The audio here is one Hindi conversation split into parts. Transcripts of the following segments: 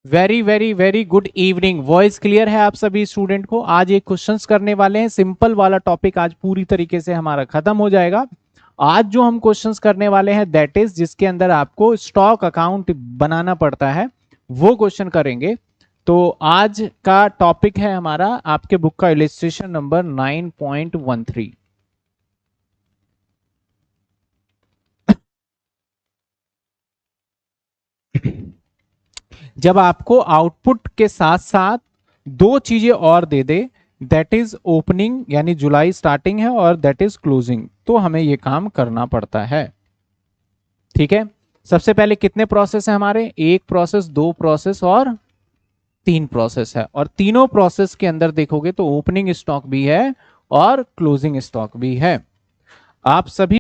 Very very very good evening. Voice clear है आप सभी स्टूडेंट को? आज एक क्वेश्चंस करने वाले हैं, सिंपल वाला टॉपिक आज पूरी तरीके से हमारा खत्म हो जाएगा। आज जो हम क्वेश्चंस करने वाले हैं दैट इज जिसके अंदर आपको स्टॉक अकाउंट बनाना पड़ता है, वो क्वेश्चन करेंगे। तो आज का टॉपिक है हमारा, आपके बुक का इलिस्ट्रेशन नंबर 9.13। जब आपको आउटपुट के साथ साथ दो चीजें और दे दे, दैट इज ओपनिंग यानी जुलाई स्टार्टिंग है और दैट इज क्लोजिंग, तो हमें ये काम करना पड़ता है। ठीक है, सबसे पहले कितने प्रोसेस है हमारे? एक प्रोसेस, दो प्रोसेस और तीन प्रोसेस है। और तीनों प्रोसेस के अंदर देखोगे तो ओपनिंग स्टॉक भी है और क्लोजिंग स्टॉक भी है। आप सभी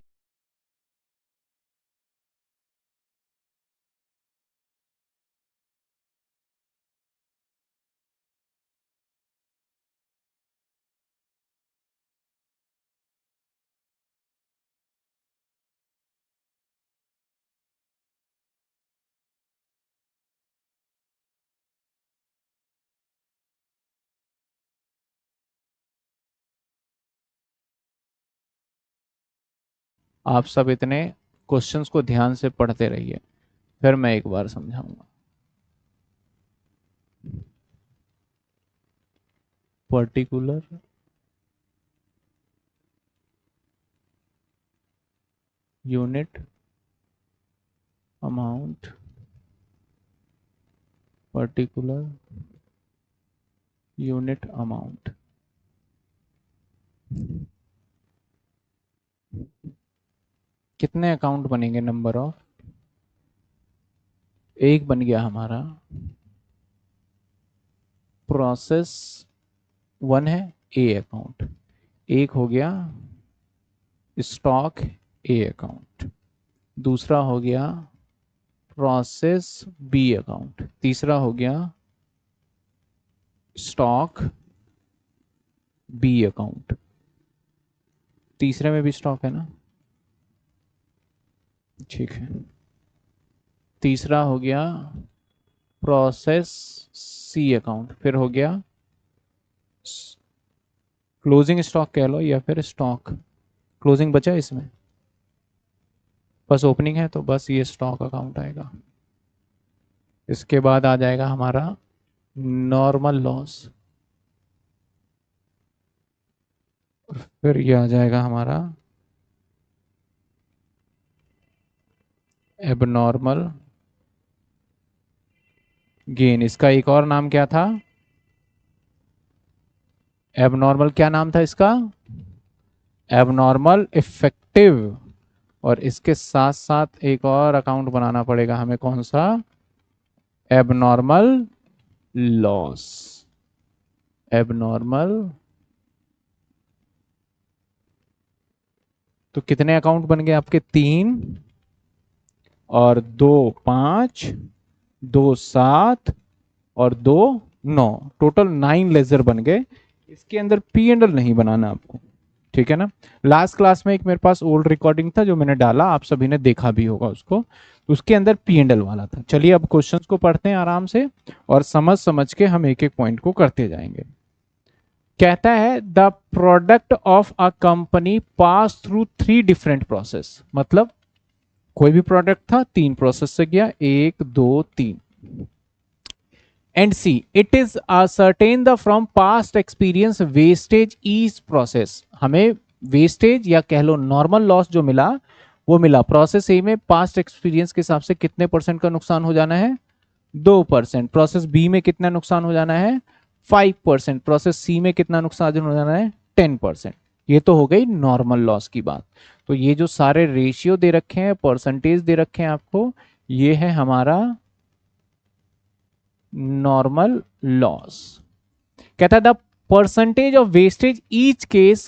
आप सब इतने क्वेश्चंस को ध्यान से पढ़ते रहिए, फिर मैं एक बार समझाऊंगा। Particular unit amount, particular unit amount. कितने अकाउंट बनेंगे? नंबर ऑफ, एक बन गया हमारा प्रोसेस वन है, ए अकाउंट। एक हो गया स्टॉक ए अकाउंट। दूसरा हो गया प्रोसेस बी अकाउंट। तीसरा हो गया स्टॉक बी अकाउंट। तीसरे में भी स्टॉक है ना? ठीक है। तीसरा हो गया प्रोसेस सी अकाउंट। फिर हो गया क्लोजिंग स्टॉक कह लो या फिर स्टॉक। क्लोजिंग बचा इसमें, बस ओपनिंग है तो बस ये स्टॉक अकाउंट आएगा। इसके बाद आ जाएगा हमारा नॉर्मल लॉस। फिर ये आ जाएगा हमारा एबनॉर्मल गेन। इसका एक और नाम क्या था? एबनॉर्मल क्या नाम था इसका? Abnormal effective. और इसके साथ साथ एक और अकाउंट बनाना पड़ेगा हमें, कौन सा? Abnormal loss. एबनॉर्मल, तो कितने अकाउंट बन गए आपके? तीन और दो पांच, दो सात और दो नौ, टोटल 9 लेजर बन गए। इसके अंदर पी एंड एल नहीं बनाना आपको, ठीक है ना? लास्ट क्लास में एक मेरे पास ओल्ड रिकॉर्डिंग था जो मैंने डाला, आप सभी ने देखा भी होगा उसको, तो उसके अंदर पी एंड एल वाला था। चलिए अब क्वेश्चंस को पढ़ते हैं आराम से और समझ समझ के हम एक एक पॉइंट को करते जाएंगे। कहता है the product of a company pass through three different process. मतलब कोई भी प्रोडक्ट था, तीन प्रोसेस से गया, एक दो तीन। And see it is ascertained from past experience wastage is process. हमें वेस्टेज या कह लो नॉर्मल लॉस जो मिला वो मिला प्रोसेस ए में पास्ट एक्सपीरियंस के हिसाब से कितने परसेंट का नुकसान हो जाना है? 2%। प्रोसेस बी में कितना नुकसान हो जाना है? 5%। प्रोसेस सी में कितना नुकसान हो जाना है? 10%। ये तो हो गई नॉर्मल लॉस की बात। तो ये जो सारे रेशियो दे रखे हैं, परसेंटेज दे रखे हैं आपको, ये है हमारा नॉर्मल लॉस। कहता है the percentage of wastage each case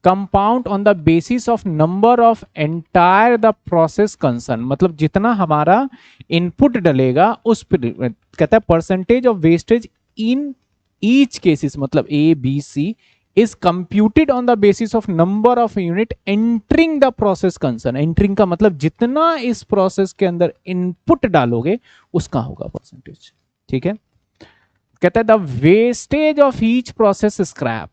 compound on the basis of number of entire the process concern. मतलब जितना हमारा इनपुट डलेगा उस पर कहता है percentage of wastage in each cases, मतलब A B C is computed on the basis of number of unit entering the process concern. Entering का मतलब जितना इस प्रोसेस के अंदर इनपुट डालोगे उसका होगा परसेंटेज। ठीक है। कहता है the wastage of each process scrap,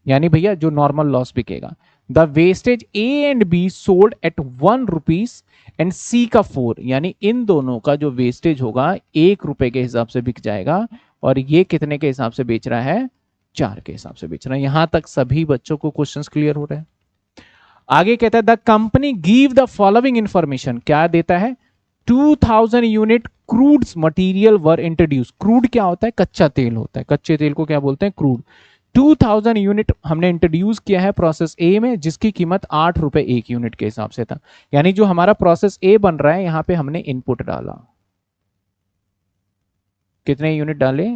यानी भैया जो नॉर्मल लॉस बिकेगा, the wastage A and B sold at 1 rupees and C का 4, यानी इन दोनों का जो वेस्टेज होगा 1 रुपए के हिसाब से बिक जाएगा, और ये कितने के हिसाब से बेच रहा है, 4 के हिसाब से बेच रहा है। यहां तक सभी बच्चों को क्वेश्चंस क्लियर हो रहे हैं। आगे कहता है the company give the following information, क्या देता है, 2000 यूनिट क्रूड मटेरियल वर इंट्रोड्यूस। क्रूड क्या होता है, कच्चा तेल होता है, कच्चे तेल को क्या बोलते हैं, क्रूड। 2000 यूनिट हमने इंट्रोड्यूस किया है प्रोसेस ए में, जिसकी कीमत 8 रुपए 1 यूनिट के हिसाब से था। यानी जो हमारा प्रोसेस ए बन रहा है, यहां पे हमने इनपुट डाला, कितने यूनिट डाले,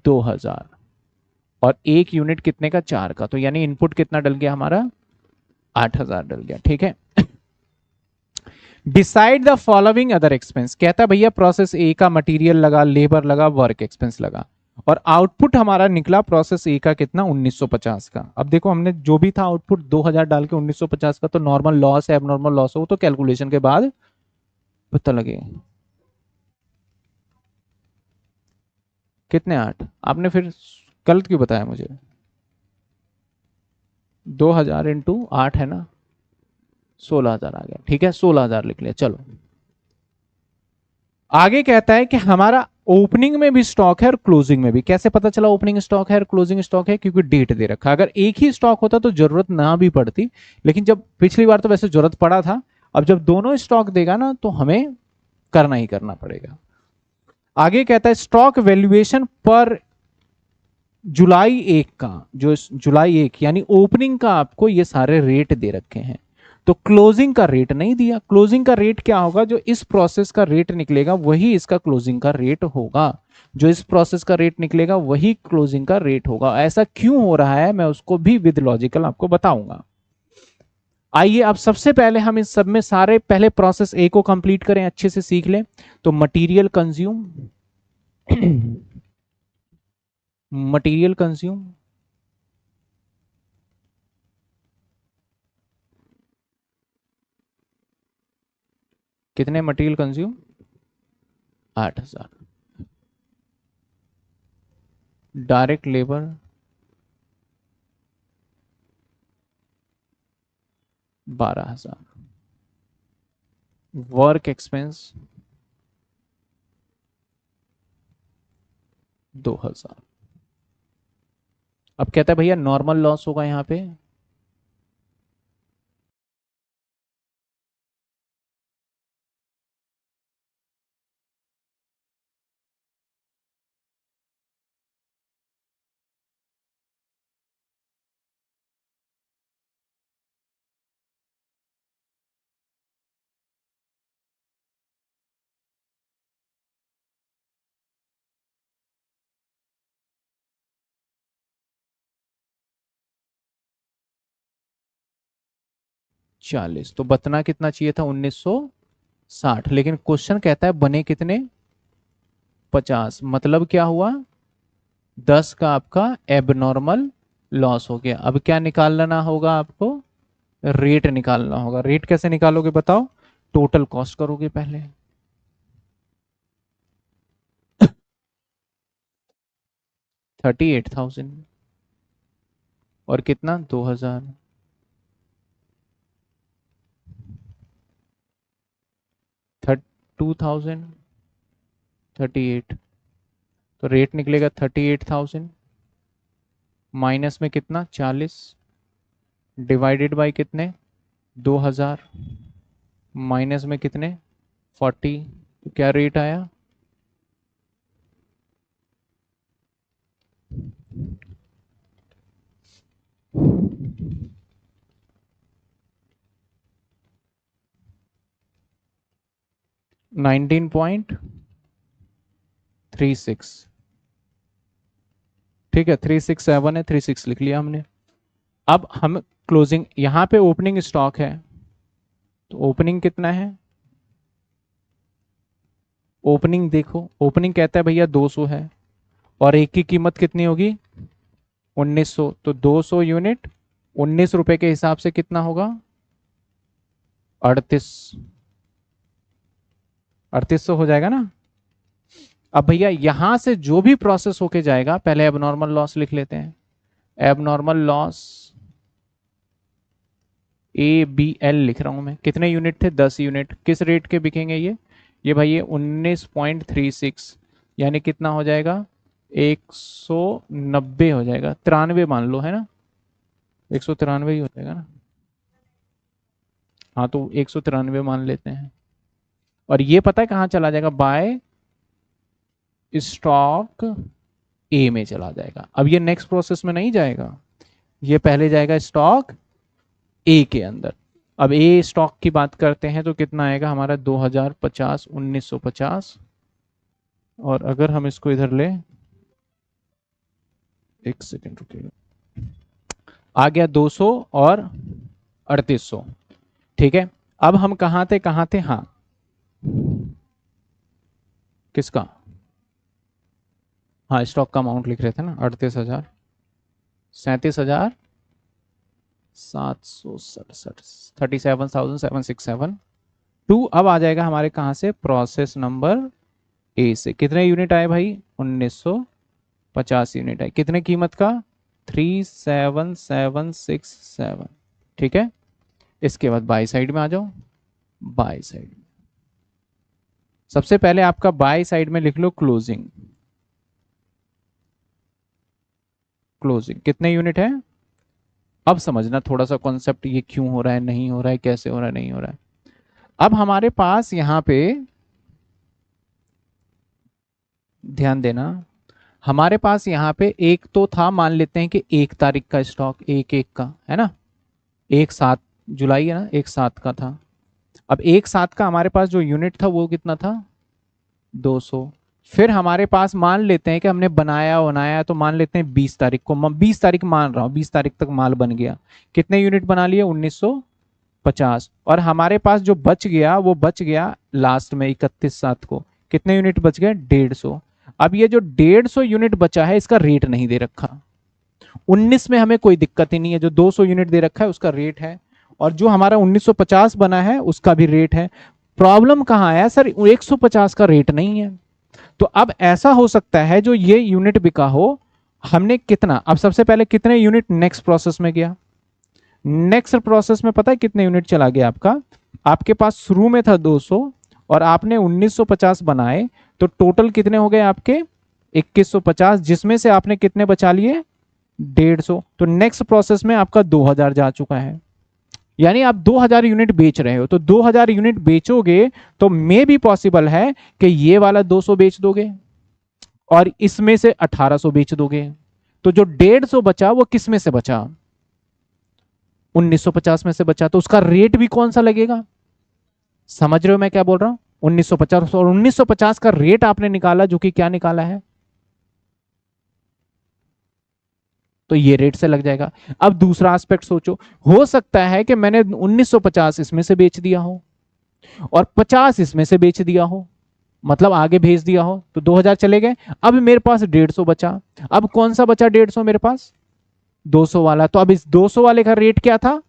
2000, और 1 यूनिट कितने का, 4 का, तो यानी इनपुट कितना डल गया हमारा, 8000 डल गया। ठीक है। Decide the following other expense, कहता है भैया प्रोसेस ए का मटेरियल लगा, लेबर लगा, वर्क एक्सपेंस लगा, और आउटपुट हमारा निकला प्रोसेस ए का कितना, 1950 का। अब देखो हमने जो भी था आउटपुट 2000 डाल के 1950 का, तो नॉर्मल लॉस है, एबनॉर्मल लॉस हो तो कैलकुलेशन के बाद पता लगे। कितने, 8, आपने फिर गलत क्यों बताया मुझे, 2000 इंटू 8 है ना, 16000 आ गया। ठीक है, 16000 लिख लिया। चलो आगे कहता है कि हमारा ओपनिंग में भी स्टॉक है और क्लोजिंग में भी। कैसे पता चला ओपनिंग स्टॉक है और क्लोजिंग स्टॉक है, क्योंकि डेट दे रखा है। अगर एक ही स्टॉक होता तो जरूरत ना भी पड़ती, लेकिन जब पिछली बार तो वैसे जरूरत पड़ा था, अब जब दोनों स्टॉक देगा ना तो हमें करना ही करना पड़ेगा। आगे कहता है स्टॉक वैल्यूएशन पर जुलाई 1 का, जो जुलाई 1 यानी ओपनिंग का आपको ये सारे रेट दे रखे हैं, तो क्लोजिंग का रेट नहीं दिया। क्लोजिंग का रेट क्या होगा, जो इस प्रोसेस का रेट निकलेगा वही इसका क्लोजिंग का रेट होगा, जो इस प्रोसेस का रेट निकलेगा वही क्लोजिंग का रेट होगा। ऐसा क्यों हो रहा है मैं उसको भी विद लॉजिकल आपको बताऊंगा। आइए अब सबसे पहले हम इस सब में सारे पहले प्रोसेस ए को कंप्लीट करें, अच्छे से सीख लें। तो मटेरियल कंज्यूम, मटेरियल कंज्यूम, कितने material consume, 8000। Direct labour 12000, work expense 2000। अब कहता है भैया नॉर्मल लॉस होगा यहां पे, चालीस, तो बतना कितना चाहिए था, 1960, लेकिन क्वेश्चन कहता है बने कितने, 50। मतलब क्या हुआ, 10 का आपका एबनॉर्मल लॉस हो गया। अब क्या निकालना होगा आपको, रेट निकालना होगा। रेट कैसे निकालोगे बताओ, टोटल कॉस्ट करोगे पहले, 38,000 और कितना, 2000, 2000, 38, तो रेट निकलेगा 38,000 माइनस में कितना, 40, डिवाइडेड बाय कितने, 2000, माइनस में कितने, 40, तो क्या रेट आया, 19.36। ठीक है, 367 है, 36 लिख लिया हमने। अब हम क्लोजिंग, यहां पे ओपनिंग स्टॉक है, तो ओपनिंग कितना है, ओपनिंग देखो, ओपनिंग कहता है भैया 200 है, और एक की कीमत कितनी होगी, 1900, तो 200 यूनिट 19 रुपए के हिसाब से कितना होगा, 38, 3800 हो जाएगा ना। अब भैया यहां से जो भी प्रोसेस होके जाएगा, पहले एबनॉर्मल लॉस लिख लेते हैं। एबनॉर्मल लॉस ABL लिख रहा हूं मैं। कितने यूनिट थे? 10 यूनिट। किस रेट के बिकेंगे ये भाई ये 19.36, यानी कितना हो जाएगा? 190 हो जाएगा, 93 मान लो, है ना? 193 ही हो जाएगा ना? हाँ, तो 193 मान लेते हैं। और ये पता है कहाँ चला जाएगा? बाय स्टॉक ए में चला जाएगा। अब ये नेक्स्ट प्रोसेस में नहीं जाएगा, ये पहले जाएगा स्टॉक ए के अंदर। अब ए स्टॉक की बात करते हैं तो कितना आएगा हमारा? 2050, 1950। और अगर हम इसको इधर ले, एक सेकेंड रुकिएगा, आ गया 200 और 3800। ठीक है, अब हम कहाँ थे? हाँ, किसका? हाँ, स्टॉक का अमाउंट लिख रहे थे ना, 38,000, 37,767, 37,767 टू। अब आ जाएगा हमारे कहाँ से? प्रोसेस नंबर ए से। कितने यूनिट आए भाई? 1950 यूनिट आए। कितने कीमत का? 37,767। ठीक है, इसके बाद बाई साइड में आ जाओ। बाई साइड में सबसे पहले आपका बाई साइड में लिख लो क्लोजिंग। क्लोजिंग कितने यूनिट है? अब समझना थोड़ा सा कॉन्सेप्ट, ये क्यों हो रहा है, नहीं हो रहा है, कैसे हो रहा है, नहीं हो रहा है। अब हमारे पास यहां पे ध्यान देना, हमारे पास यहाँ पे एक तो था, मान लेते हैं कि 1 तारीख का स्टॉक, एक का है ना, 1/7 जुलाई है ना, 1/7 का था। अब 1/7 का हमारे पास जो यूनिट था वो कितना था? 200। फिर हमारे पास मान लेते हैं कि हमने बनाया तो मान लेते हैं 20 तारीख को, 20 तारीख मान रहा हूँ, 20 तारीख तक माल बन गया। कितने यूनिट बना लिए? 1950। और हमारे पास जो बच गया वो बच गया लास्ट में 31/7 को। कितने यूनिट बच गए? 150। अब ये जो 150 यूनिट बचा है इसका रेट नहीं दे रखा। 19 में हमें कोई दिक्कत ही नहीं है, जो 200 यूनिट दे रखा है उसका रेट है, और जो हमारा 1950 बना है उसका भी रेट है। प्रॉब्लम कहां है सर? 150 का रेट नहीं है। तो अब ऐसा हो सकता है जो ये यूनिट बिका हो, हमने कितना, अब सबसे पहले कितने यूनिट नेक्स्ट प्रोसेस में गया? नेक्स्ट प्रोसेस में पता है कितने यूनिट चला गया आपका? आपके पास शुरू में था 200 और आपने 1950 बनाए, तो टोटल कितने हो गए आपके? 2150, जिसमें से आपने कितने बचा लिए? 150। तो नेक्स्ट प्रोसेस में आपका 2000 जा चुका है, यानी आप 2000 यूनिट बेच रहे हो। तो 2000 यूनिट बेचोगे तो मे भी पॉसिबल है कि ये वाला 200 बेच दोगे और इसमें से 1800 बेच दोगे। तो जो 150 बचा वो किस में से बचा? 1950 में से बचा। तो उसका रेट भी कौन सा लगेगा? समझ रहे हो मैं क्या बोल रहा हूं? 1950। और 1950 का रेट आपने निकाला, जो कि क्या निकाला है? तो ये रेट से लग जाएगा। अब दूसरा एस्पेक्ट सोचो, हो सकता है कि मैंने 1950 इसमें से बेच दिया हो और 50 इसमें से बेच दिया हो, मतलब आगे भेज दिया हो, तो 2000 चले गए। अब मेरे पास 150 बचा। अब कौन सा बचा 150 मेरे पास? 200 वाला। तो अब इस 200 वाले का रेट क्या था?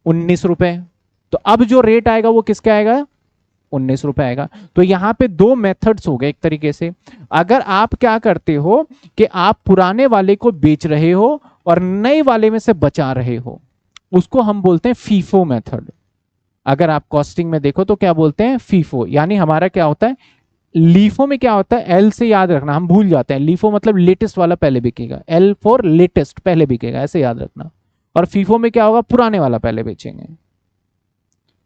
19 रुपए। तो अब जो रेट आएगा वो किसका आएगा? 19 रुपए आएगा। तो यहां पे दो मेथड्स हो गए एक तरीके से। अगर आप क्या करते हो कि आप पुराने वाले को बेच रहे हो और नए वाले में से बचा रहे हो, उसको हम बोलते हैं फीफो मेथड। अगर आप कॉस्टिंग में देखो तो क्या बोलते हैं? फीफो। यानी हमारा क्या होता है, लीफो में क्या होता है, एल से याद रखना, हम भूल जाते हैं। लीफो मतलब लेटेस्ट वाला पहले बिकेगा, एल फॉर लेटेस्ट, पहले बिकेगा, ऐसे याद रखना। और फीफो में क्या होगा, पुराने वाला पहले बेचेंगे।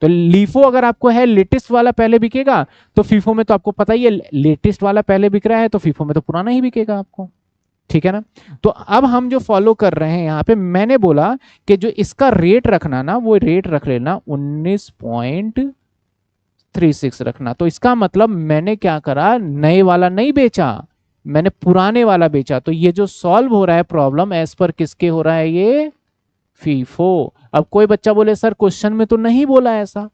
तो लीफो अगर आपको है लेटेस्ट वाला पहले बिकेगा, तो फीफो में तो आपको पता ही है लेटेस्ट वाला पहले बिक रहा है, तो फीफो में तो पुराना ही बिकेगा आपको। ठीक है ना? तो अब हम जो फॉलो कर रहे हैं यहां पे, मैंने बोला कि जो इसका रेट रखना ना, वो रेट रख लेना 19.36 रखना। तो इसका मतलब मैंने क्या करा, नए वाला नहीं बेचा, मैंने पुराने वाला बेचा। तो ये जो सॉल्व हो रहा है प्रॉब्लम, एज पर किसके हो रहा है? ये फीफो। अब कोई बच्चा बोले सर क्वेश्चन में तो नहीं बोला ऐसा।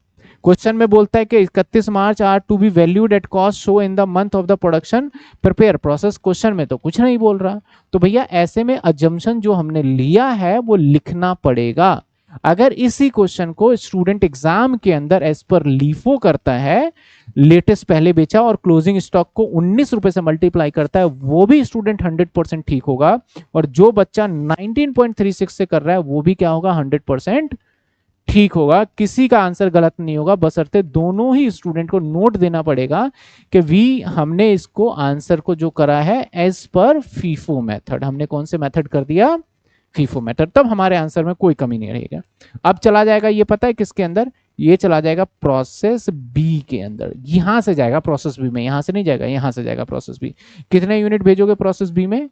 क्वेश्चन में बोलता है कि 31 March are to be valued at cost show in the month of the production prepare process. Question में तो कुछ नहीं बोल रहा। तो भैया ऐसे में अजम्पशन जो हमने लिया है वो लिखना पड़ेगा। अगर इसी क्वेश्चन को स्टूडेंट एग्जाम के अंदर एज पर लीफो करता है, लेटेस्ट पहले बेचा और क्लोजिंग स्टॉक को 19 रुपए से मल्टीप्लाई करता है, वो भी स्टूडेंट 100% ठीक होगा। और जो बच्चा 19.36 से कर रहा है वो भी क्या होगा, 100% ठीक होगा। किसी का आंसर गलत नहीं होगा, बशर्ते दोनों ही स्टूडेंट को नोट देना पड़ेगा कि वी हमने इसको आंसर को जो करा है एज पर फीफो मेथड, हमने कौन से मेथड कर दिया, फीफो मेथड, तब हमारे आंसर में कोई कमी नहीं रहेगा। अब चला जाएगा ये पता है किसके अंदर, ये चला जाएगा प्रोसेस बी के अंदर, यहां से जाएगा प्रोसेस बी में, यहां से नहीं जाएगा, यहां से जाएगा प्रोसेस बी। कितने यूनिट भेजोगे प्रोसेस बी में,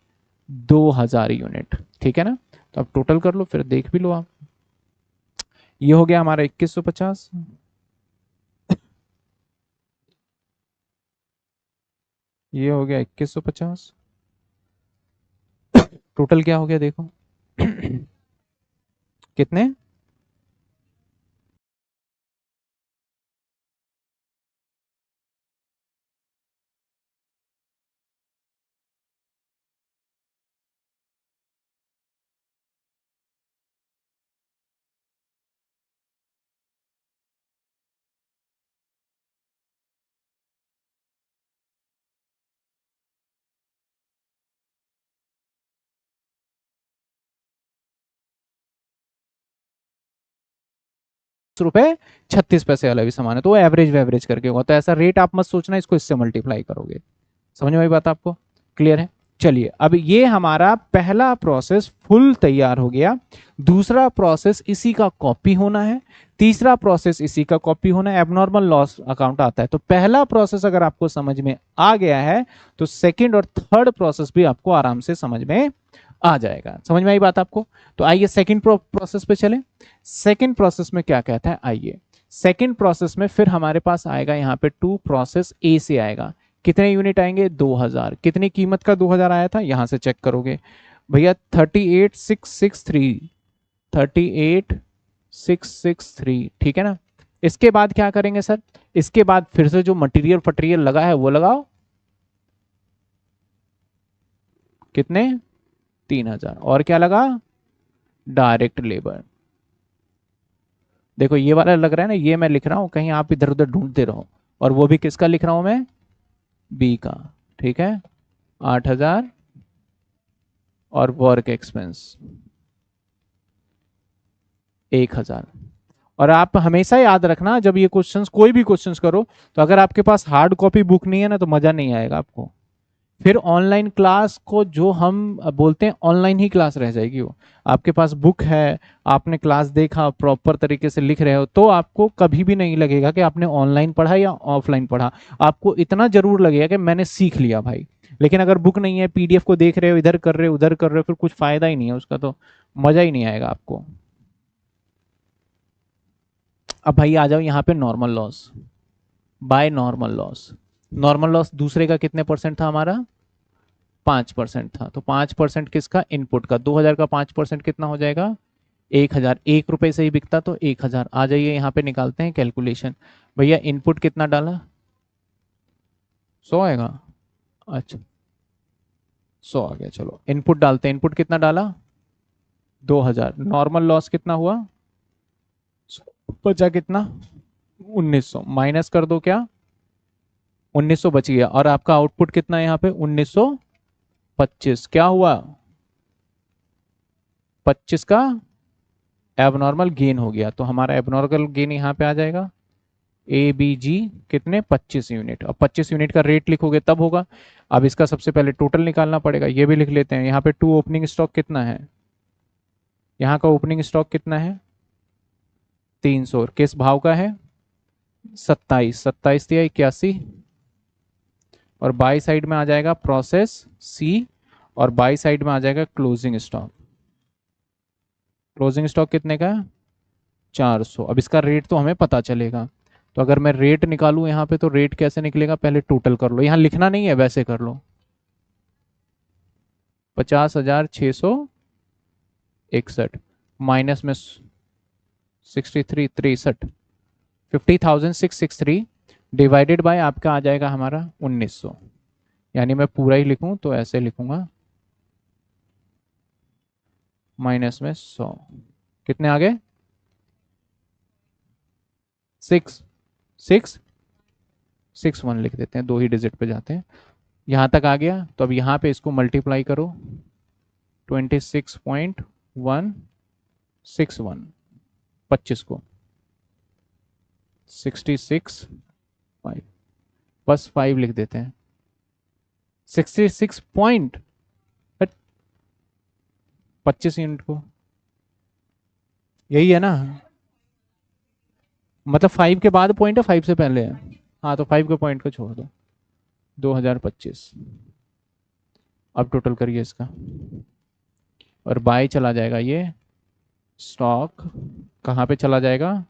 2000 यूनिट, ठीक है ना। तो अब टोटल कर लो फिर देख भी लो आप। ये हो गया हमारा 2150, ये हो गया 2150, टोटल क्या हो गया देखो कितने, रुपए 36 पैसे वाला भी सामान है, तो वो एवरेज वेवरेज करके होगा। तो ऐसा रेट आप मत सोचना, इसको इससे मल्टीप्लाई करोगे। समझ में आई बात आपको, क्लियर है। चलिए अब ये हमारा पहला प्रोसेस फुल तैयार हो गया। दूसरा प्रोसेस इसी का कॉपी होना है, तीसरा प्रोसेस इसी का कॉपी होना है, एबनॉर्मल लॉस अकाउंट आता है। तो पहला प्रोसेस अगर आपको समझ में आ गया है तो सेकंड और थर्ड प्रोसेस भी आपको आराम से समझ में आ जाएगा। समझ में आई बात आपको। तो आइए सेकंड प्रोसेस पे चलें। सेकंड प्रोसेस में क्या कहता है, आइए सेकंड प्रोसेस में फिर हमारे पास आएगा यहाँ पे टू प्रोसेस ए से आएगा। कितने यूनिट आएंगे, 2000। कितनी कीमत का 2000 आया था, यहां से चेक करोगे भैया, 38663, 38663, ठीक है ना। इसके बाद क्या करेंगे सर, इसके बाद फिर से जो मटेरियल फटेरियल लगा है वो लगाओ, कितने, 3000। और क्या लगा, डायरेक्ट लेबर। देखो ये वाला लग रहा है ना, ये मैं लिख रहा हूं, कहीं आप इधर उधर ढूंढते रहो। और वो भी किसका लिख रहा हूं मैं, बी का, ठीक है। 8000 और वर्क एक्सपेंस 1000। और आप हमेशा याद रखना जब ये क्वेश्चंस, कोई भी क्वेश्चंस करो, तो अगर आपके पास हार्ड कॉपी बुक नहीं है ना तो मजा नहीं आएगा आपको। फिर ऑनलाइन क्लास को जो हम बोलते हैं ऑनलाइन ही क्लास रह जाएगी वो। आपके पास बुक है, आपने क्लास देखा, प्रॉपर तरीके से लिख रहे हो, तो आपको कभी भी नहीं लगेगा कि आपने ऑनलाइन पढ़ा या ऑफलाइन पढ़ा। आपको इतना जरूर लगेगा कि मैंने सीख लिया भाई। लेकिन अगर बुक नहीं है, पीडीएफ को देख रहे हो, इधर कर रहे हो उधर कर रहे हो, फिर कुछ फायदा ही नहीं है उसका, तो मजा ही नहीं आएगा आपको। अब भाई आ जाओ यहाँ पे normal loss by normal loss. Normal loss दूसरे का कितने परसेंट था हमारा, 5% था। तो 5% किसका, इनपुट का। 2000 का 5% कितना हो जाएगा, 1000। 1 रुपए से ही बिकता तो 1000। आ जाइए यहाँ पे निकालते हैं कैलकुलेशन। भैया इनपुट कितना डाला, 100 आएगा, अच्छा 100 आ गया। चलो इनपुट डालते हैं, इनपुट कितना डाला, 2000। नॉर्मल लॉस कितना हुआ, बचा कितना, 1900। माइनस कर दो क्या, 1900 बच गया। और आपका आउटपुट कितना है यहाँ पे, 1925। क्या हुआ, 25 का एबनॉर्मल गेन हो गया। तो हमारा एबनॉर्मल गेन यहाँ पे आ जाएगा, ए बी जी कितने, 25 यूनिट। अब 25 यूनिट का रेट लिखोगे तब होगा। अब इसका सबसे पहले टोटल निकालना पड़ेगा, ये भी लिख लेते हैं। यहाँ पे टू ओपनिंग स्टॉक कितना है, यहाँ का ओपनिंग स्टॉक कितना है, 300। किस भाव का है, 27, 27 या 81। और बाई साइड में आ जाएगा प्रोसेस सी, और बाई साइड में आ जाएगा क्लोजिंग स्टॉक। क्लोजिंग स्टॉक कितने का है, 400। अब इसका रेट तो हमें पता चलेगा। तो अगर मैं रेट निकालूं यहाँ पे, तो रेट कैसे निकलेगा, पहले टोटल कर लो, यहाँ लिखना नहीं है वैसे कर लो। 50,661 माइनस में 63, 63, 50,663 डिवाइडेड बाय आपका आ जाएगा हमारा 1900। यानी मैं पूरा ही लिखूं तो ऐसे लिखूंगा, माइनस में 100, कितने आ गए, 6 6 6 1 लिख देते हैं, 2 ही डिजिट पे जाते हैं। यहाँ तक आ गया, तो अब यहाँ पे इसको मल्टीप्लाई करो 26.161, 25 को 66 5, बस 5 लिख देते हैं। 66 पॉइंट 25 यूनिट को, यही है ना, मतलब 5 के बाद पॉइंट है, 5 से पहले है। हाँ तो 5 के पॉइंट को छोड़ दो, 2025। अब टोटल करिए इसका, और बाय चला जाएगा ये स्टॉक, कहाँ पे चला जाएगा,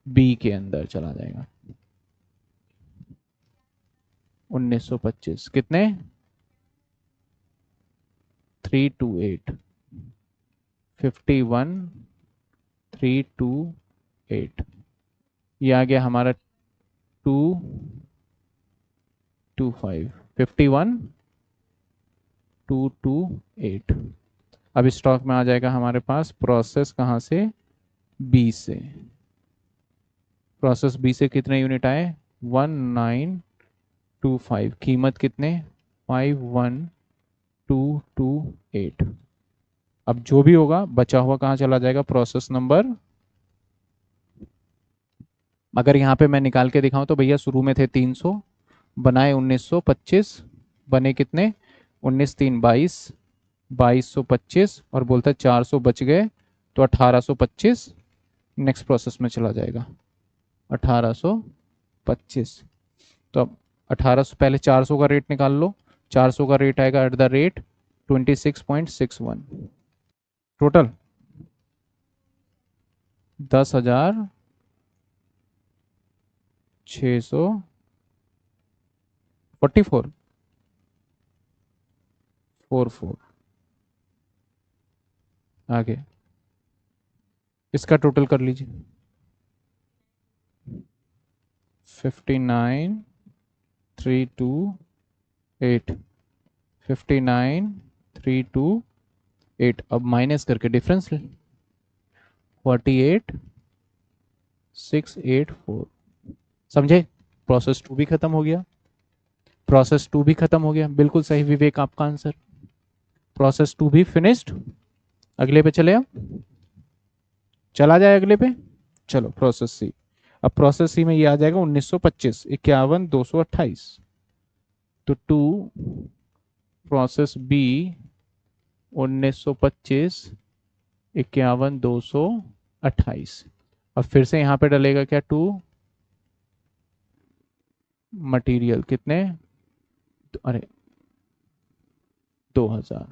बी के अंदर चला जाएगा। 1925 कितने, 328, 51 328, ये आ गया हमारा 225, 51 228। अब स्टॉक में आ जाएगा हमारे पास प्रोसेस कहाँ से, बी से। प्रोसेस बी से कितने यूनिट आए, 1925, कीमत कितने, 51228। अब जो भी होगा बचा हुआ कहाँ चला जाएगा, प्रोसेस नंबर। अगर यहाँ पे मैं निकाल के दिखाऊं तो भैया शुरू में थे 300, बनाए 1925, बने कितने, 19 3 22, 2225, और बोलता है 400 बच गए तो 1825 नेक्स्ट प्रोसेस में चला जाएगा, 1825। तो अब 1800, पहले 400 का रेट निकाल लो, 400 का रेट आएगा एट द रेट 26.61, टोटल 10,644 44। आगे इसका टोटल कर लीजिए, 59,328, 59,328। अब माइनस करके डिफरेंस 48,684। समझे, प्रोसेस 2 भी खत्म हो गया, प्रोसेस 2 भी खत्म हो गया, बिल्कुल सही विवेक आपका आंसर, प्रोसेस 2 भी फिनिश्ड। अगले पे चले, अब चला जाए अगले पे, चलो प्रोसेस सी। अब प्रोसेस सी में ये आ जाएगा 1925, 51 228, तो 2 प्रोसेस बी 1925 51 228। अब फिर से यहाँ पे डलेगा क्या, 2 मटेरियल कितने, अरे 2000,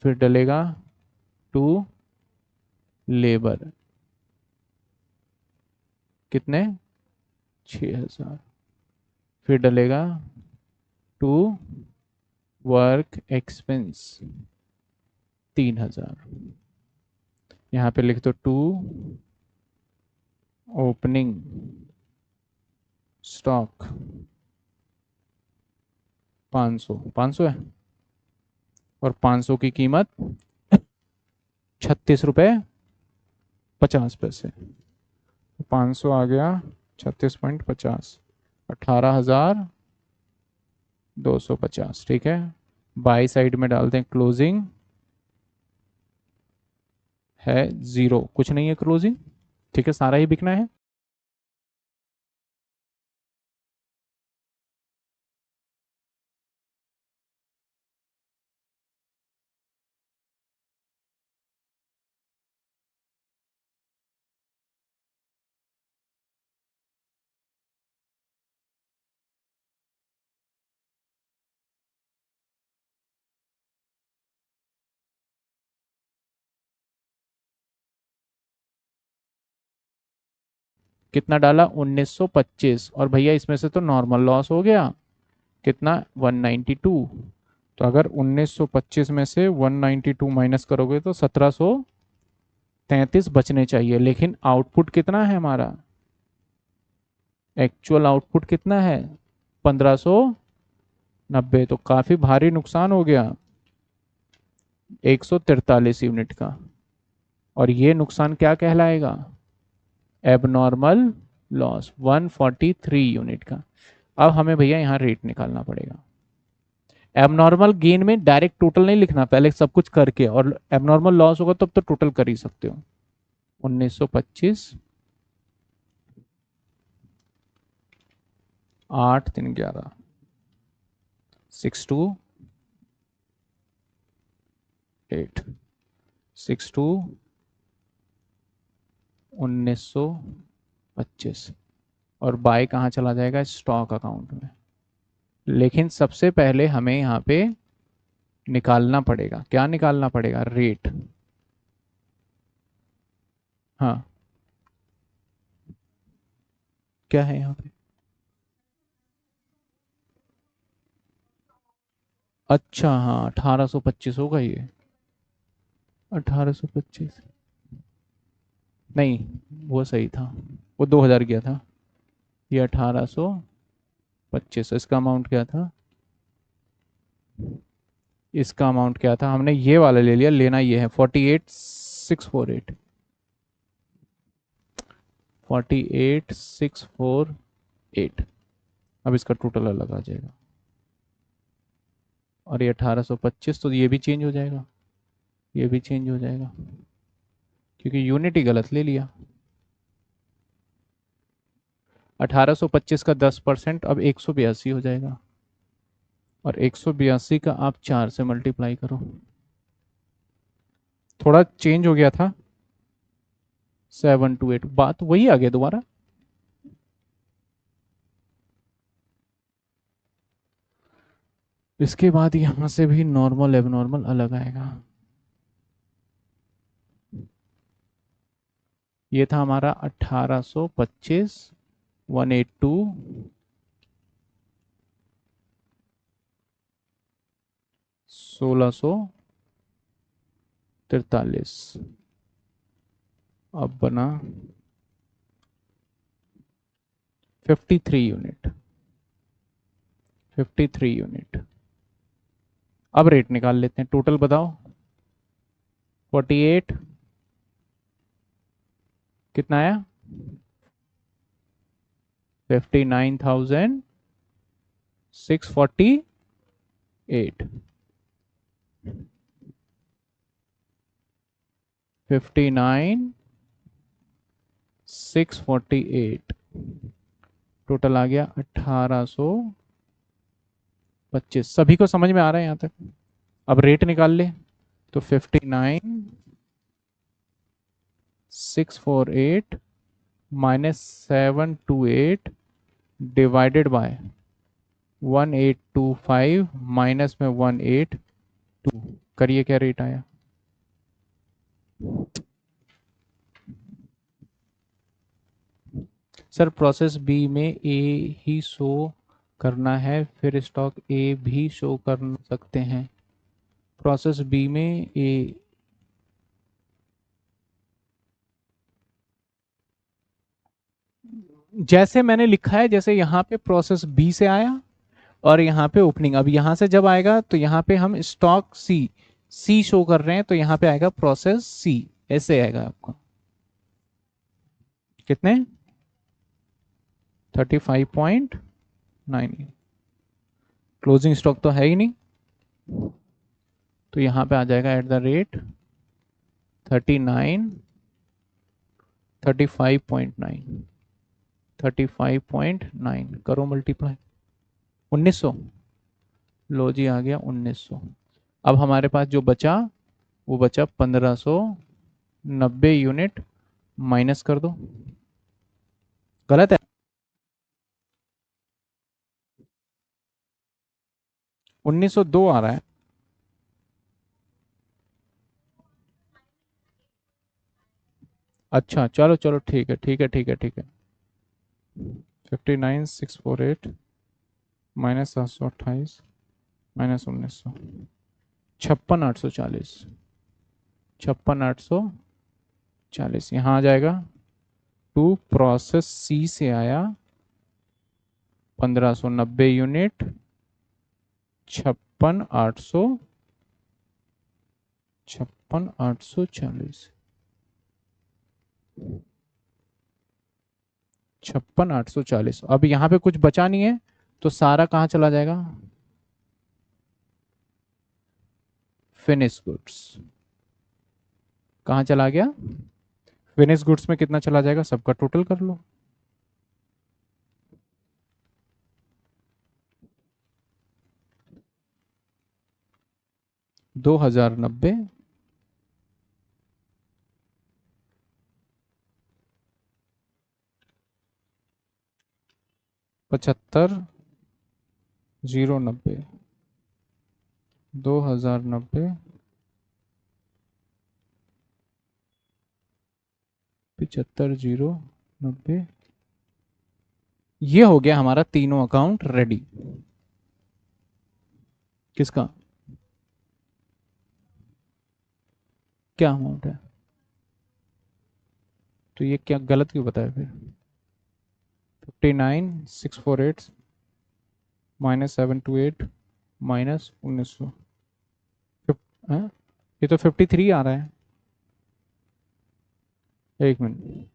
फिर डलेगा 2 लेबर कितने, 6000, फिर डलेगा 2 वर्क एक्सपेंस 3000, यहाँ पे लिख दो 2 ओपनिंग स्टॉक 500 है, और 500 की कीमत 36 रुपये 50 पैसे, 500 आ गया 36.50, 18,250, ठीक है। बाई साइड में डाल दें क्लोजिंग है 0, कुछ नहीं है क्लोजिंग, ठीक है, सारा ही बिकना है। कितना डाला, 1925, और भैया इसमें से तो नॉर्मल लॉस हो गया, कितना, 192। तो अगर 1925 में से 192 माइनस करोगे तो 1733 बचने चाहिए, लेकिन आउटपुट कितना है हमारा, एक्चुअल आउटपुट कितना है, 1590, तो काफी भारी नुकसान हो गया 143 यूनिट का। और ये नुकसान क्या कहलाएगा, एबनॉर्मल लॉस 143 यूनिट का। अब हमें भैया यहाँ रेट निकालना पड़ेगा। एबनॉर्मल गेन में डायरेक्ट टोटल नहीं लिखना, पहले सब कुछ करके, और एबनॉर्मल लॉस होगा तब तो टोटल कर ही सकते हो। 1925, 8 3 11, 62 8, 62 1925, और बाय कहाँ चला जाएगा, स्टॉक अकाउंट में। लेकिन सबसे पहले हमें यहाँ पे निकालना पड़ेगा, क्या निकालना पड़ेगा, रेट। हाँ, क्या है यहाँ पे, अच्छा हाँ 1825 होगा ये, 1825, नहीं वो सही था, वो 2000 गया था, ये 1825। इसका अमाउंट क्या था, इसका अमाउंट क्या था, हमने ये वाला ले लिया, लेना ये है 48648, 48648। अब इसका टोटल अलग आ जाएगा, और ये 1825, तो ये भी चेंज हो जाएगा, ये भी चेंज हो जाएगा, क्योंकि यूनिट ही गलत ले लिया। 1825 का 10% अब 182 हो जाएगा, और 182 का आप 4 से मल्टीप्लाई करो, थोड़ा चेंज हो गया था, 728, बात वही आ गया दोबारा। इसके बाद यहां से भी नॉर्मल एबनॉर्मल अलग आएगा। ये था हमारा 1825, 182, 1643, अब बना 53 यूनिट, 53 यूनिट। अब रेट निकाल लेते हैं, टोटल बताओ, 48, कितना आया, 59,648, 59,648, टोटल आ गया 1825। सभी को समझ में आ रहा है यहाँ तक। अब रेट निकाल ले, तो 59,648 -728 डिवाइडेड बाय 1825 माइनस में 182, करिए क्या रेट आया, सर प्रोसेस बी में ए ही शो करना है, फिर स्टॉक ए भी शो कर सकते हैं, प्रोसेस बी में ए, जैसे मैंने लिखा है, जैसे यहाँ पे प्रोसेस बी से आया और यहाँ पे ओपनिंग, अब यहाँ से जब आएगा तो यहाँ पे हम स्टॉक सी, सी शो कर रहे हैं, तो यहाँ पे आएगा प्रोसेस सी, ऐसे आएगा आपको। कितने, 35.9, क्लोजिंग स्टॉक तो है ही नहीं, तो यहाँ पे आ जाएगा एट द रेट 39, 35.9, 35.9 करो मल्टीप्लाई, 1900, लो जी आ गया 1900। अब हमारे पास जो बचा, वो बचा 1590 यूनिट, माइनस कर दो, गलत है, 1902 आ रहा है, अच्छा चलो चलो ठीक है ठीक है ठीक है ठीक है, 59,648 माइनस 728 माइनस 1900, 56,840, 56,840 यहाँ आ जाएगा। टू प्रोसेस सी से आया 1590 यूनिट, 56,800, 56,840, 56,840। अब यहाँ पे कुछ बचा नहीं है तो सारा कहाँ चला जाएगा? Finish goods. कहाँ चला गया? फिनिश गुड्स में कितना चला जाएगा सबका टोटल कर लो। 2090 75,090 2090 75,090। ये हो गया हमारा तीनों अकाउंट रेडी। किसका? क्या अमाउंट है? तो ये क्या गलत क्यों बताया फिर? 59,648 -728 -1900। ये तो 53 आ रहा है। एक मिनट।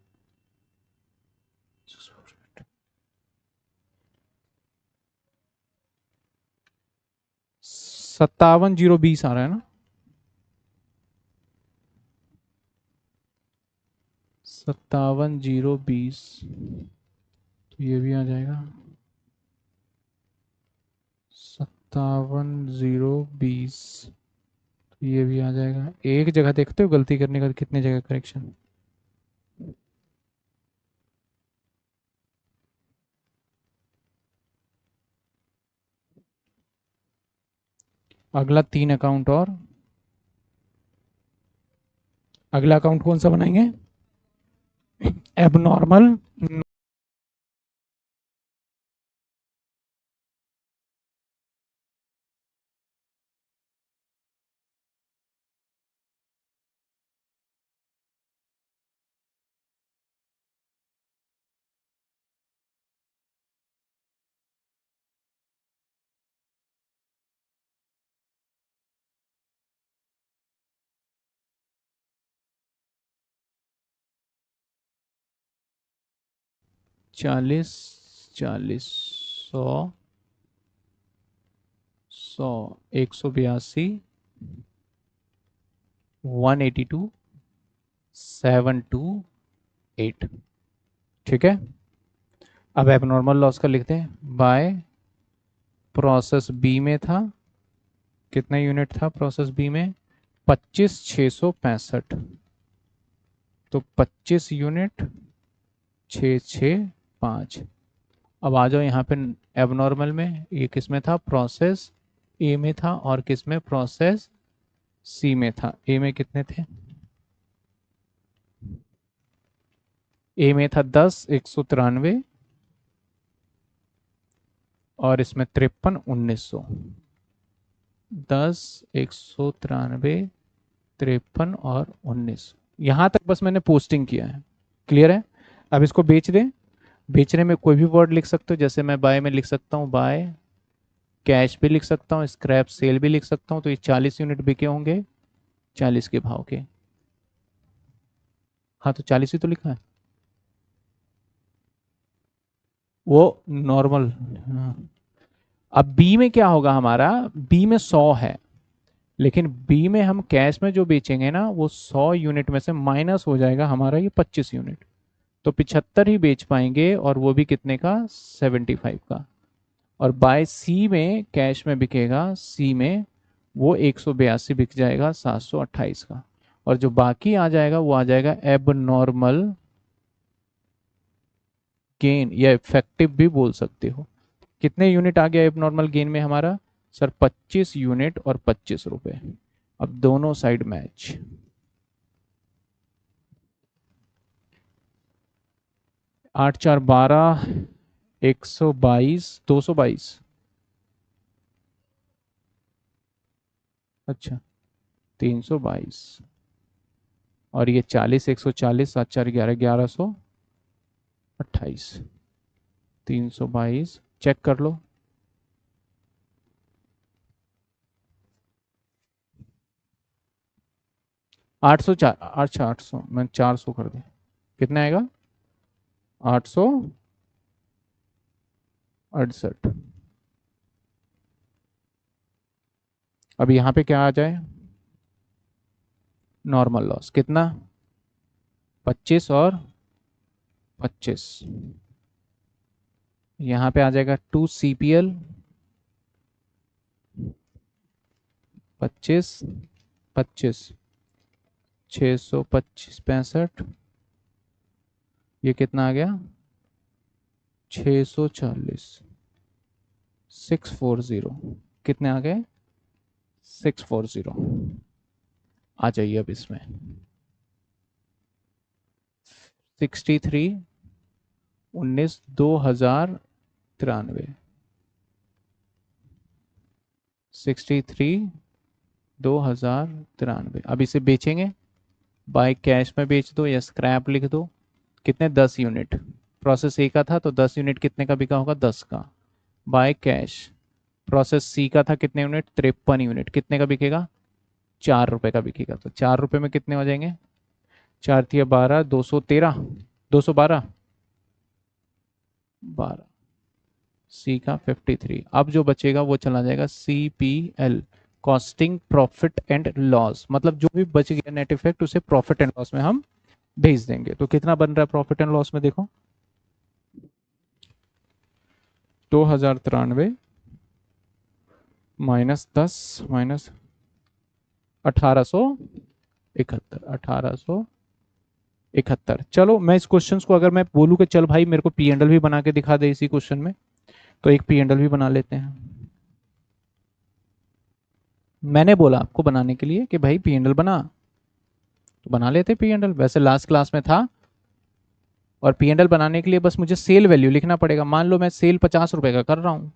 57,020 आ रहा है ना? 57,020 तो ये भी आ जाएगा 57,020। तो ये भी आ जाएगा। एक जगह देखते हो गलती करने का कितने जगह करेक्शन? अगला 3 अकाउंट और। अगला अकाउंट कौन सा बनाएंगे? एबनॉर्मल। 40 40 100 100 182 182 728। ठीक है। अब एबनॉर्मल लॉस का लिखते हैं। बाय प्रोसेस बी में था, कितना यूनिट था प्रोसेस बी में? 25,665। तो 25 यूनिट 665। अब आ जाओ यहाँ पे एबनॉर्मल में। ये किस में था? प्रोसेस ए में था। और किस में? प्रोसेस सी में था। ए में कितने थे? ए में था 10,193 और इसमें 53,1900। 10,193 53 और 1900। यहां तक बस मैंने पोस्टिंग किया है। क्लियर है? अब इसको बेच दें। बेचने में कोई भी वर्ड लिख सकते हो, जैसे मैं बाय में लिख सकता हूँ बाय, कैश भी लिख सकता हूँ, स्क्रैप सेल भी लिख सकता हूँ। तो ये 40 यूनिट बिके होंगे 40 के भाव के। हाँ तो 40 ही तो लिखा है वो नॉर्मल। हाँ। अब बी में क्या होगा हमारा? बी में 100 है, लेकिन बी में हम कैश में जो बेचेंगे ना वो 100 यूनिट में से माइनस हो जाएगा हमारा ये 25 यूनिट। तो 75 ही बेच पाएंगे, और वो भी कितने का? 75 का। और बाय सी में कैश में बिकेगा, सी में वो 182 बिक जाएगा 728 का। और जो बाकी आ जाएगा वो आ जाएगा एब नॉर्मल गेन, या इफेक्टिव भी बोल सकते हो। कितने यूनिट आ गया एब नॉर्मल गेन में हमारा? सर 25 यूनिट और 25 रुपए। अब दोनों साइड मैच। 8 4 12 122 222। अच्छा 322। और ये 40 140 7 4 11 1128। 322 चेक कर लो। 800 4। अच्छा 800 मैं 400 कर दे। कितना आएगा? 800 68। अब यहाँ पे क्या आ जाए, नॉर्मल लॉस कितना, 25 और 25। यहाँ पे आ जाएगा 2 CPL, 25 25, 625 65, ये कितना आ गया, 640, 640, कितने आ गए, 640। आ जाइए अब इसमें 63/19/2093, 63/2093। अब इसे बेचेंगे, बाय कैश में बेच दो या स्क्रैप लिख दो। कितने, 10 यूनिट। प्रोसेस ए का था तो 10 यूनिट कितने का बिका होगा, 10 का। बाय कैश, प्रोसेस सी का था कितने यूनिट, 53 यूनिट, कितने का बिकेगा, 4 रुपए का बिकेगा। तो 4 रुपए में कितने हो जाएंगे, 4 × 3 = 12, 213, 212, 12। सी का 53। अब जो बचेगा वो चला जाएगा CPL, costing profit and loss, मतलब जो भी बच गया नेट इफेक्ट उसे प्रॉफिट एंड लॉस में हम भेज देंगे। तो कितना बन रहा है प्रॉफिट एंड लॉस में, देखो 2093 -10 माइनस 1871, 1871। चलो मैं इस क्वेश्चन को अगर मैं बोलूँ कि चल भाई मेरे को पी एंडल भी बना के दिखा दे इसी क्वेश्चन में, तो एक पी एंडल भी बना लेते हैं। मैंने बोला आपको बनाने के लिए कि भाई पी एंडल बना, तो बना लेते पी एंडल, वैसे लास्ट क्लास में था। और पी एंडल बनाने के लिए बस मुझे सेल वैल्यू लिखना पड़ेगा। मान लो मैं सेल 50 रुपए का कर रहा हूं,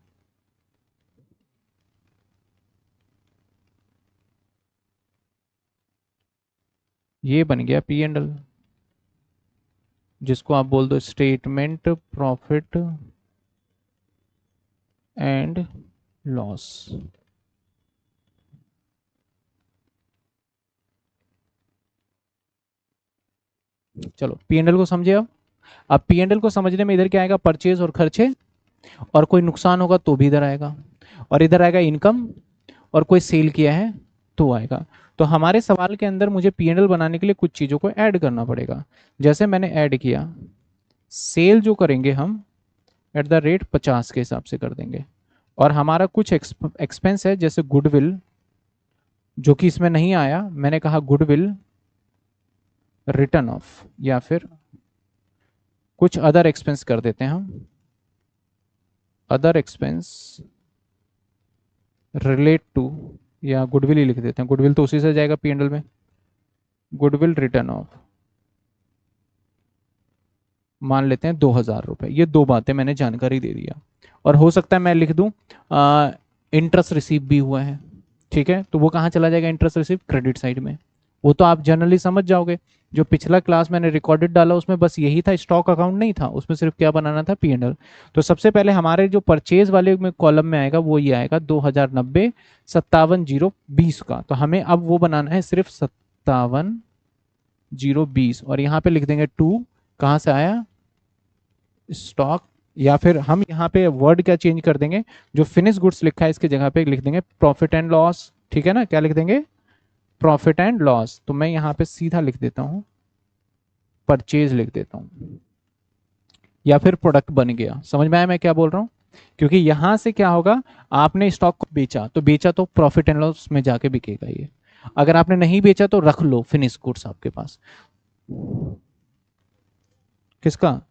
ये बन गया पी एंडल, जिसको आप बोल दो स्टेटमेंट प्रॉफिट एंड लॉस। चलो पी एंडल को समझे। अब पी एंडल को समझने में इधर क्या आएगा, परचेज और खर्चे, और कोई नुकसान होगा तो भी इधर आएगा, और इधर आएगा इनकम, और कोई सेल किया है तो आएगा। तो हमारे सवाल के अंदर मुझे पी एंडल बनाने के लिए कुछ चीजों को ऐड करना पड़ेगा। जैसे मैंने ऐड किया, सेल जो करेंगे हम @50 के हिसाब से कर देंगे, और हमारा कुछ एक्सपेंस है जैसे गुडविल, जो कि इसमें नहीं आया, मैंने कहा गुडविल रिटर्न ऑफ, या फिर कुछ अदर एक्सपेंस कर देते हैं हम, अदर एक्सपेंस रिलेट टू, या गुडविल ही लिख देते हैं, गुडविल तो उसी से जाएगा पी एंडल में, गुडविल रिटर्न ऑफ मान लेते हैं 2000 रुपए। ये दो बातें मैंने जानकारी दे दिया, और हो सकता है मैं लिख दूं इंटरेस्ट रिसीव भी हुआ है, ठीक है, तो वो कहाँ चला जाएगा, इंटरेस्ट रिसीव क्रेडिट साइड में। वो तो आप जनरली समझ जाओगे, जो पिछला क्लास मैंने रिकॉर्डेड डाला उसमें बस यही था, स्टॉक अकाउंट नहीं था उसमें, सिर्फ क्या बनाना था, पी एंड एल। तो सबसे पहले हमारे जो परचेज वाले में कॉलम में आएगा वो ये आएगा 2090 57 020 का, तो हमें अब वो बनाना है सिर्फ 57 020, और यहाँ पे लिख देंगे 2, कहाँ से आया, स्टॉक, या फिर हम यहाँ पे वर्ड क्या चेंज कर देंगे, जो फिनिश गुड्स लिखा है इसके जगह पे लिख देंगे प्रॉफिट एंड लॉस, ठीक है ना, क्या लिख देंगे, प्रॉफिट एंड लॉस। तो मैं यहाँ पे सीधा लिख देता हूँ, परचेज लिख देता हूँ, या फिर प्रोडक्ट बन गया। समझ में आया मैं क्या बोल रहा हूँ, क्योंकि यहां से क्या होगा, आपने स्टॉक को बेचा तो बेचा तो प्रॉफिट एंड लॉस में जाके बिकेगा ये, अगर आपने नहीं बेचा तो रख लो फिनिश गुड्स आपके पास। किसका,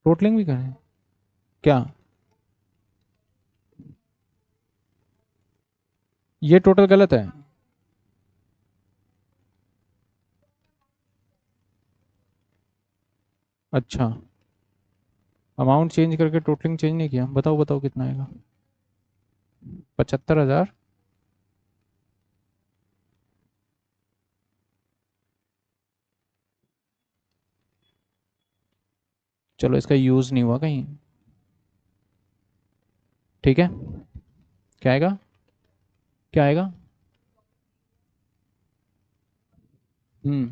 टोटलिंग भी करें क्या, ये टोटल गलत है। अच्छा, अमाउंट चेंज करके टोटलिंग चेंज नहीं किया, बताओ बताओ कितना आएगा, 75,000। चलो इसका यूज नहीं हुआ कहीं, ठीक है, क्या आएगा, क्या आएगा, हम्म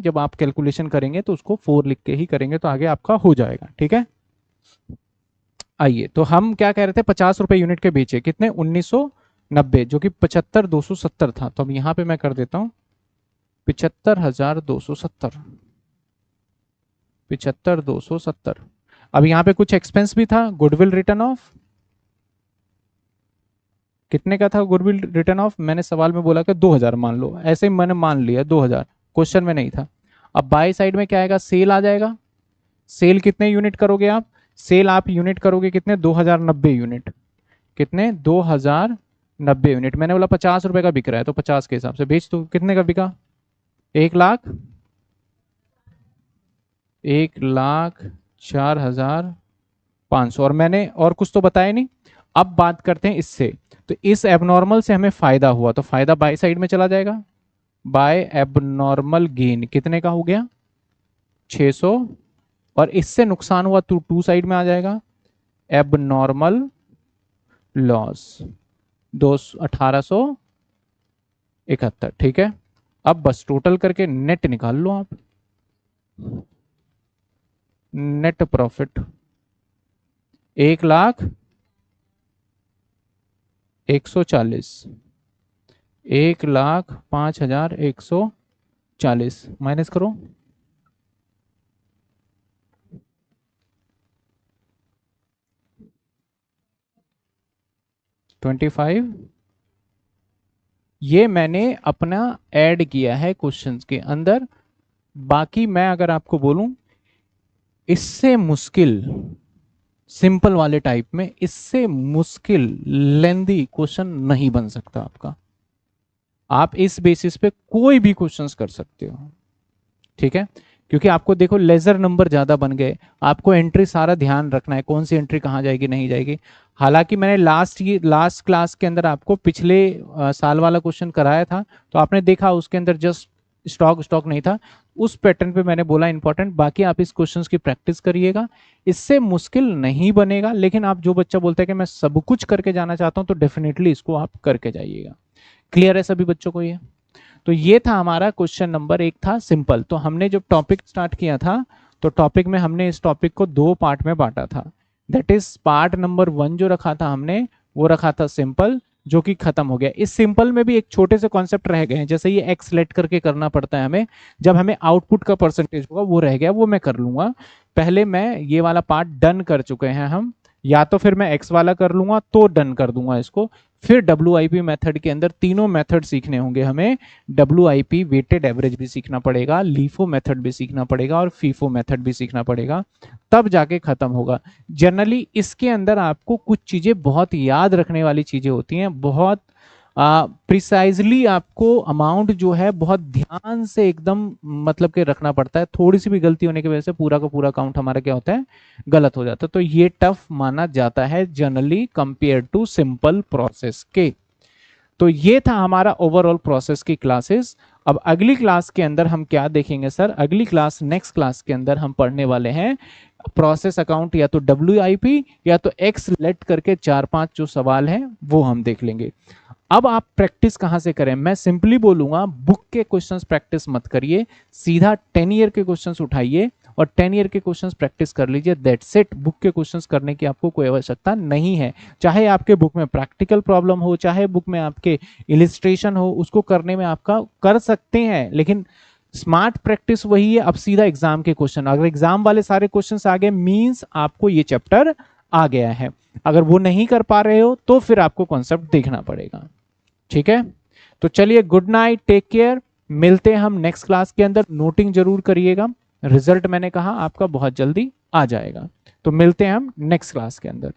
जब आप कैलकुलेशन करेंगे तो उसको 4 लिख के ही करेंगे तो आगे आपका हो जाएगा। ठीक है, आइए तो हम क्या कह रहे थे, 50 रुपए यूनिट के बेचे, कितने, 1990, जो कि 75,270 था। तो अब यहां पे मैं कर देता हूं 75,270, 75,270। अब यहाँ पे कुछ एक्सपेंस भी था, गुडविल रिटर्न ऑफ, कितने का था गुडविल रिटर्न ऑफ, मैंने सवाल में बोला कि 2000 मान लो, ऐसे ही मैंने मान लिया 2000, क्वेश्चन में नहीं था। अब बाय साइड में क्या आएगा, सेल आ जाएगा। सेल कितने यूनिट करोगे आप, सेल आप यूनिट करोगे कितने, 2090 यूनिट, कितने, 2090 यूनिट। मैंने बोला 50 रुपए का बिक रहा है तो 50 के हिसाब से बेच दो, कितने का बिका, 1,00,000, 1,04,500। और मैंने और कुछ तो बताया नहीं। अब बात करते हैं इससे, तो इस एबनॉर्मल से हमें फायदा हुआ तो फायदा बाय साइड में चला जाएगा, बाय एबनॉर्मल गेन कितने का हो गया, 600। और इससे नुकसान हुआ तो टू साइड में आ जाएगा, एबनॉर्मल लॉस 1871। ठीक है, अब बस टोटल करके नेट निकाल लो आप, नेट प्रॉफिट 1,01,40, 1,05,140 माइनस करो, 25। ये मैंने अपना ऐड किया है क्वेश्चंस के अंदर। बाकी मैं अगर आपको बोलूं इससे मुश्किल, सिंपल वाले टाइप में इससे मुश्किल लेंदी क्वेश्चन नहीं बन सकता आपका। आप इस बेसिस पे कोई भी क्वेश्चंस कर सकते हो। ठीक है, क्योंकि आपको देखो लेजर नंबर ज्यादा बन गए, आपको एंट्री सारा ध्यान रखना है, कौन सी एंट्री कहाँ जाएगी नहीं जाएगी। हालांकि मैंने लास्ट क्लास के अंदर आपको पिछले साल वाला क्वेश्चन कराया था, तो आपने देखा उसके अंदर जस्ट स्टॉक नहीं था, उस पैटर्न पे मैंने बोला इंपॉर्टेंट। बाकी आप इस क्वेश्चंस की प्रैक्टिस करिएगा, इससे मुश्किल नहीं बनेगा। लेकिन आप जो बच्चा बोलता है कि मैं सब कुछ करके जाना चाहता हूं, तो डेफिनेटली इसको आप करके जाइएगा। क्लियर है सभी बच्चों को ये? तो ये था हमारा क्वेश्चन नंबर 1 था सिंपल। तो हमने जब टॉपिक स्टार्ट किया था तो टॉपिक में हमने इस टॉपिक को 2 पार्ट में बांटा था। दैट इज पार्ट नंबर 1 जो रखा था हमने, वो रखा था सिंपल, जो कि खत्म हो गया। इस सिंपल में भी एक छोटे से कॉन्सेप्ट रह गए हैं, जैसे ये एक्स लेट करके करना पड़ता है हमें, जब हमें आउटपुट का परसेंटेज होगा वो रह गया, वो मैं कर लूंगा। पहले मैं ये वाला पार्ट डन कर चुके हैं हम, या तो फिर मैं एक्स वाला कर लूंगा तो डन कर दूंगा इसको। फिर WIP मेथड के अंदर तीनों मेथड सीखने होंगे हमें। WIP वेटेड एवरेज भी सीखना पड़ेगा, लीफो मेथड भी सीखना पड़ेगा और फीफो मेथड भी सीखना पड़ेगा, तब जाके खत्म होगा। जनरली इसके अंदर आपको कुछ चीजें बहुत याद रखने वाली चीजें होती हैं, बहुत प्रिसाइजली आपको अमाउंट जो है बहुत ध्यान से एकदम मतलब के रखना पड़ता है। थोड़ी सी भी गलती होने की वजह से पूरा का पूरा काउंट हमारा क्या होता है, गलत हो जाता है। तो ये टफ माना जाता है generally compare to simple process के। तो ये था हमारा ओवरऑल प्रोसेस की क्लासेस। अब अगली क्लास के अंदर हम क्या देखेंगे सर, अगली क्लास नेक्स्ट क्लास के अंदर हम पढ़ने वाले हैं प्रोसेस अकाउंट, या तो WIP या तो एक्स लेट करके 4-5 जो सवाल हैं वो हम देख लेंगे। अब आप प्रैक्टिस कहां से करें, मैं सिंपली बोलूंगा बुक के क्वेश्चंस प्रैक्टिस मत करिए, सीधा 10 ईयर के क्वेश्चंस उठाइए और 10 ईयर के क्वेश्चंस प्रैक्टिस कर लीजिए। दैट्स इट, बुक के क्वेश्चंस करने की आपको कोई आवश्यकता नहीं है। चाहे आपके बुक में प्रैक्टिकल प्रॉब्लम हो, चाहे बुक में आपके इलिस्ट्रेशन हो, उसको करने में आपका कर सकते हैं, लेकिन स्मार्ट प्रैक्टिस वही है। अब सीधा एग्जाम के क्वेश्चन, अगर एग्जाम वाले सारे क्वेश्चंस आ गए मींस आपको ये चैप्टर आ गया है। अगर वो नहीं कर पा रहे हो तो फिर आपको कॉन्सेप्ट देखना पड़ेगा। ठीक है, तो चलिए गुड नाइट, टेक केयर, मिलते हैं हम नेक्स्ट क्लास के अंदर। नोटिंग जरूर करिएगा, रिजल्ट मैंने कहा आपका बहुत जल्दी आ जाएगा। तो मिलते हैं हम नेक्स्ट क्लास के अंदर।